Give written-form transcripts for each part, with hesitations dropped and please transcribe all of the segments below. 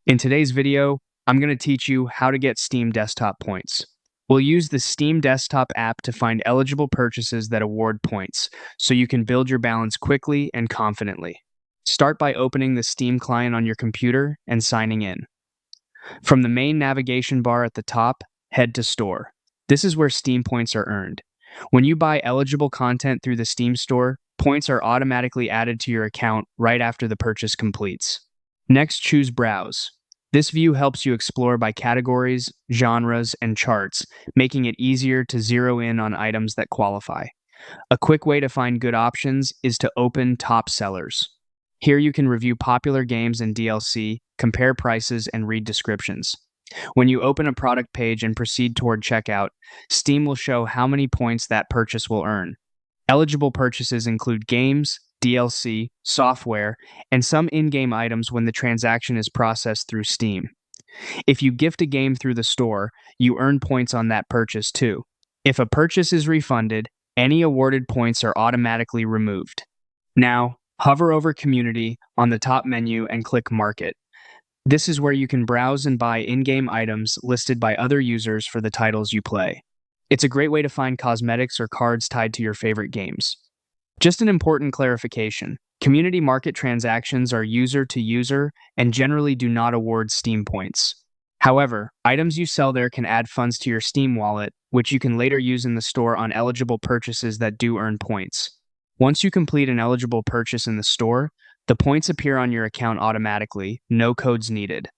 In today's video, I'm going to teach you how to get Steam Desktop points. We'll use the Steam Desktop app to find eligible purchases that award points, so you can build your balance quickly and confidently. Start by opening the Steam client on your computer and signing in. From the main navigation bar at the top, head to Store. This is where Steam points are earned. When you buy eligible content through the Steam Store, points are automatically added to your account right after the purchase completes. Next, choose Browse. This view helps you explore by categories, genres, and charts, making it easier to zero in on items that qualify. A quick way to find good options is to open Top Sellers. Here you can review popular games and DLC, compare prices, and read descriptions. When you open a product page and proceed toward checkout, Steam will show how many points that purchase will earn. Eligible purchases include games, DLC, software, and some in-game items when the transaction is processed through Steam. If you gift a game through the store, you earn points on that purchase too. If a purchase is refunded, any awarded points are automatically removed. Now, hover over Community on the top menu and click Market. This is where you can browse and buy in-game items listed by other users for the titles you play. It's a great way to find cosmetics or cards tied to your favorite games. Just an important clarification. Community market transactions are user to user and generally do not award Steam points. However, items you sell there can add funds to your Steam wallet, which you can later use in the store on eligible purchases that do earn points. Once you complete an eligible purchase in the store, the points appear on your account automatically, no codes needed.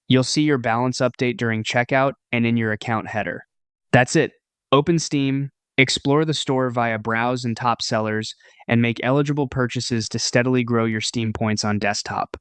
You'll see your balance update during checkout and in your account header. That's it. Open Steam, explore the store via Browse and Top Sellers, and make eligible purchases to steadily grow your Steam points on desktop.